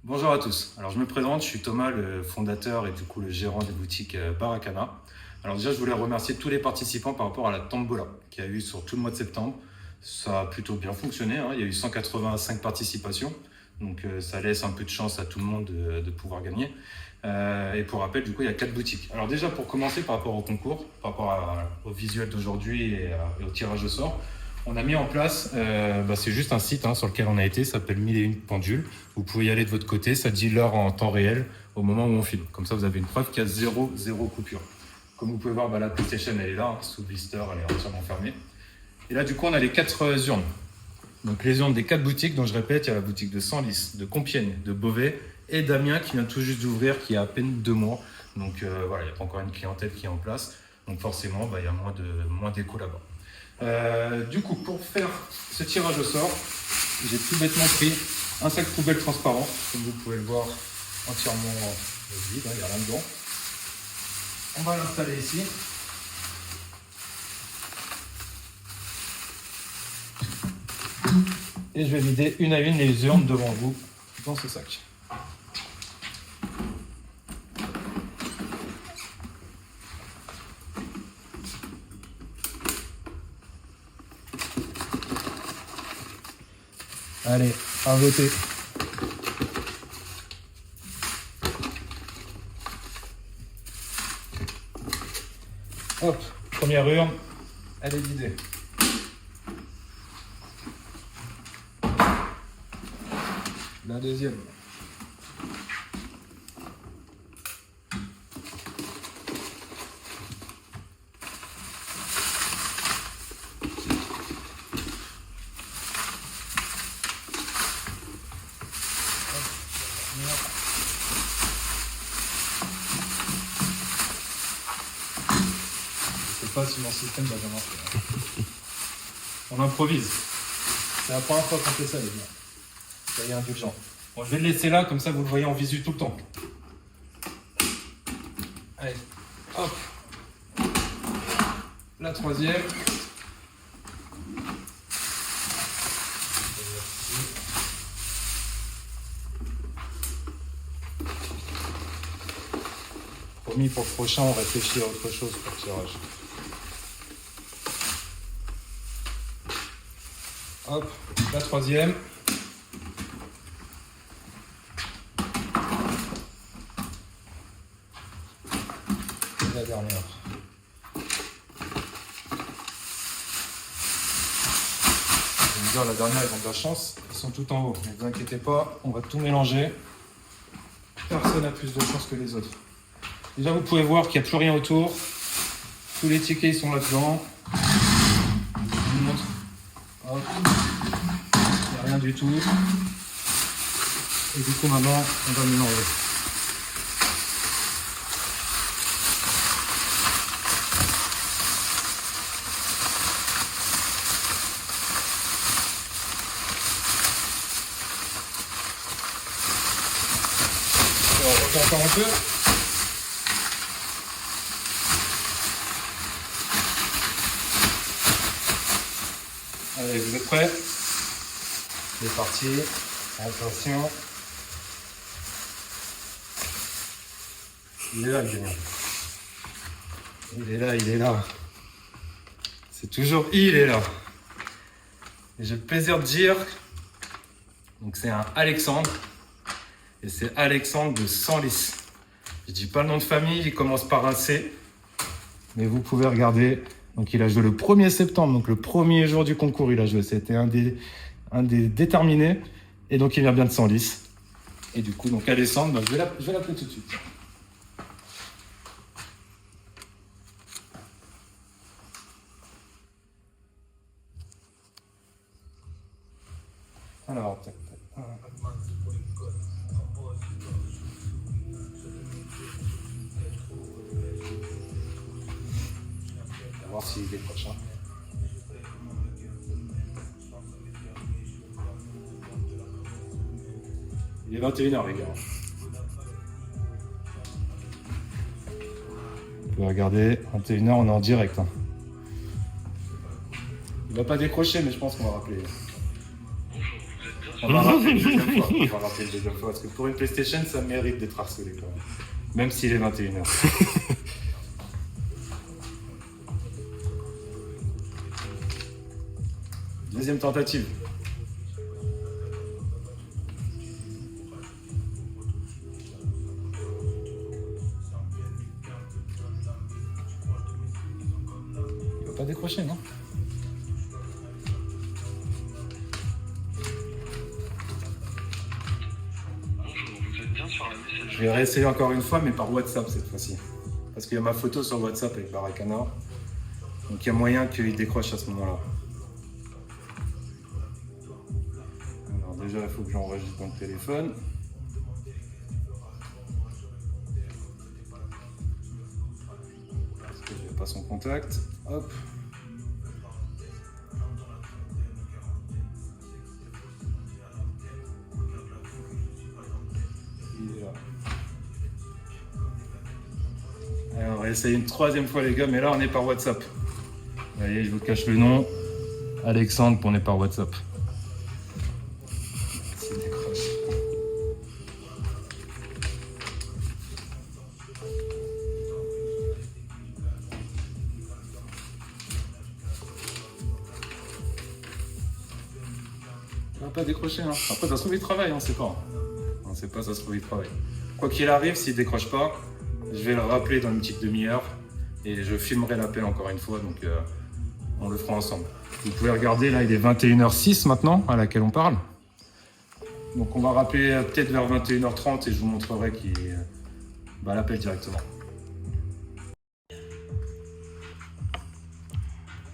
Bonjour à tous. Alors je me présente, je suis Thomas, le fondateur et du coup le gérant des boutiques Barakana. Alors déjà je voulais remercier tous les participants par rapport à la Tombola qu'il y a eu sur tout le mois de septembre. Ça a plutôt bien fonctionné, hein. Il y a eu 185 participations, donc ça laisse un peu de chance à tout le monde de pouvoir gagner. Et pour rappel, du coup il y a 4 boutiques. Alors déjà pour commencer par rapport au concours, par rapport au visuel d'aujourd'hui et au tirage au sort, on a mis en place, c'est juste un site sur lequel on a été, ça s'appelle 1001 pendules. Vous pouvez y aller de votre côté, ça dit l'heure en temps réel au moment où on filme. Comme ça, vous avez une preuve qu'il y a zéro coupure. Comme vous pouvez voir, la PlayStation, elle est là, sous blister, elle est entièrement fermée. Et là, du coup, on a les 4 urnes. Donc les urnes des 4 boutiques, dont je répète, il y a la boutique de Senlis, de Compiègne, de Beauvais et d'Amiens qui vient tout juste d'ouvrir, qui a à peine 2 mois. Donc voilà, il n'y a pas encore une clientèle qui est en place. Donc forcément, il y a moins d'écho là-bas. Du coup, pour faire ce tirage au sort, j'ai tout bêtement pris un sac poubelle transparent, comme vous pouvez le voir, entièrement vide, il n'y a rien dedans. On va l'installer ici. Et je vais vider une à une les urnes devant vous dans ce sac. Allez, à voter. Hop, première urne, elle est vidée. La deuxième. Je sais pas si mon système va bien marcher. On improvise. C'est la première fois qu'on fait ça, les gars. Soyez indulgents. Bon, je vais le laisser là, comme ça vous le voyez en visu tout le temps. Allez, hop. La troisième. Promis, pour le prochain, on réfléchit à autre chose pour le tirage. Hop, la troisième. Et la dernière. Je vais me dire, la dernière, ils ont de la chance. Ils sont tout en haut. Ne vous inquiétez pas, on va tout mélanger. Personne n'a plus de chance que les autres. Déjà, vous pouvez voir qu'il n'y a plus rien autour. Tous les tickets ils sont là-dedans. Je vous montre. Hop. Il n'y a rien du tout. Et du coup, maintenant, on va mélanger. On refait encore un peu. Allez, vous êtes prêts? C'est parti. Attention. Il est là, le gagnant. Il est là, il est là. C'est toujours il est là. Et j'ai le plaisir de dire, donc c'est un Alexandre. Et c'est Alexandre de Senlis. Je dis pas le nom de famille, il commence par un C. Mais vous pouvez regarder. Donc il a joué le 1er septembre, donc le premier jour du concours, il a joué. C'était un des déterminés. Et donc il vient bien de Senlis. Et du coup, donc Alexandre, je vais l'appeler tout de suite. Alors, tac, tac. On va voir s'il est prochain. Il est 21h, les gars. Vous pouvez regarder, 21h, on est en direct. Il va pas décrocher, mais je pense qu'on va rappeler. Bonjour, vous êtes bien On va rappeler une deuxième fois. On va rappeler une deuxième fois. Parce que pour une PlayStation, ça mérite d'être harcelé quand même. Même s'il est 21h. Deuxième tentative. Il va pas décrocher, non? Je vais réessayer encore une fois, mais par WhatsApp cette fois-ci. Parce qu'il y a ma photo sur WhatsApp avec Barakana. Donc il y a moyen qu'il décroche à ce moment-là. Alors déjà, il faut que j'enregistre dans le téléphone. Parce que je n'ai pas son contact. Hop. Il est là. Allez, on va essayer une troisième fois les gars, mais là on est par WhatsApp. Allez, je vous cache le nom. Alexandre, on est par WhatsApp. S'il décroche. Il va pas décrocher. Hein. Après, ça se trouve, il travaille, on sait pas. On sait pas, ça se trouve, il travaille. Quoi qu'il arrive, s'il décroche pas, je vais le rappeler dans une petite demi-heure et je filmerai l'appel encore une fois, donc on le fera ensemble. Vous pouvez regarder, là il est 21h06 maintenant, à laquelle on parle. Donc on va rappeler peut-être vers 21h30 et je vous montrerai qui l'appelle directement.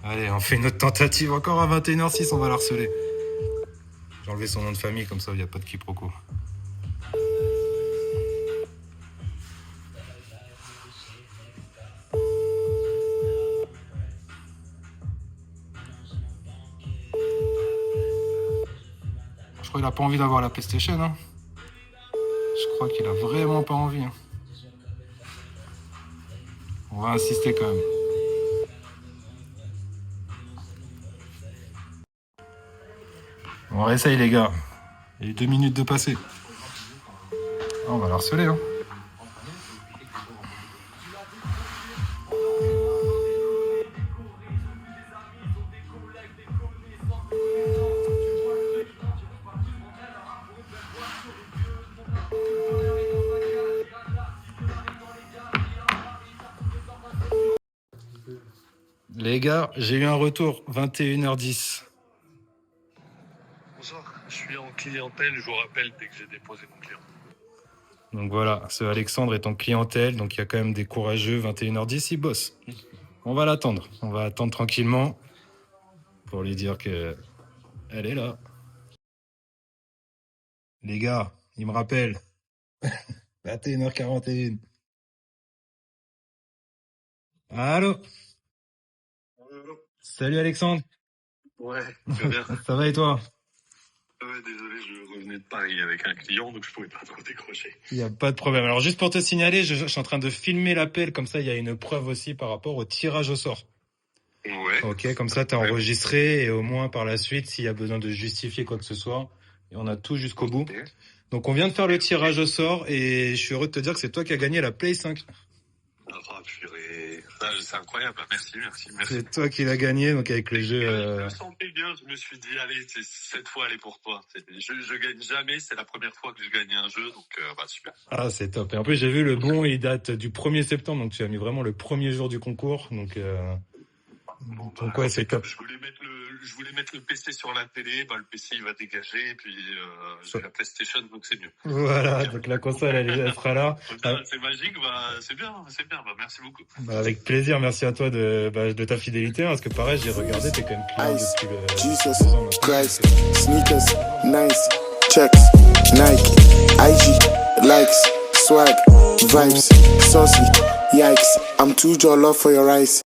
Allez, on fait une autre tentative encore à 21h06, on va la harceler. J'ai enlevé son nom de famille, comme ça il n'y a pas de quiproquo. Je crois qu'il a pas envie d'avoir la PlayStation. Hein. Je crois qu'il a vraiment pas envie. Hein. On va insister quand même. On réessaye les gars. Il y a eu 2 minutes de passer. Ah, on va la harceler. Hein. Les gars, j'ai eu un retour, 21h10. Bonsoir, je suis en clientèle, je vous rappelle dès que j'ai déposé mon client. Donc voilà, ce Alexandre est en clientèle, donc il y a quand même des courageux, 21h10, il bosse. On va l'attendre, on va attendre tranquillement pour lui dire que elle est là. Les gars, il me rappelle. 21h41. Allô? Salut Alexandre. Ouais, très bien. Ça va et toi? Ouais, désolé, je revenais de Paris avec un client, donc je pouvais pas trop décrocher. Il n'y a pas de problème. Alors juste pour te signaler, je suis en train de filmer l'appel, comme ça il y a une preuve aussi par rapport au tirage au sort. Ouais. Ok, comme ça t'es enregistré et au moins par la suite, s'il y a besoin de justifier quoi que ce soit, on a tout jusqu'au bout. Okay. Donc on vient de faire le tirage au sort et je suis heureux de te dire que c'est toi qui as gagné la Play 5. Ah, purée. C'est incroyable, merci. C'est toi qui l'as gagné, donc avec le jeu... Je me sentais bien, je me suis dit, allez, cette fois, elle est pour toi. Je gagne jamais, c'est la première fois que je gagne un jeu, donc super. Ah, c'est top. Et en plus, j'ai vu le bon, il date du 1er septembre, donc tu as mis vraiment le premier jour du concours, donc ouais, c'est top. Je voulais mettre le PC sur la télé, le PC il va dégager, et puis j'ai la PlayStation, donc c'est mieux. Voilà, donc la console elle sera là. C'est magique, c'est bien, merci beaucoup. Avec plaisir, merci à toi de ta fidélité, hein, parce que pareil, j'ai regardé, t'es quand même client depuis le... Jesus Christ, sneakers, nice, checks, Nike, IG, likes, swag, vibes, saucy, yikes, I'm too jollof for your eyes.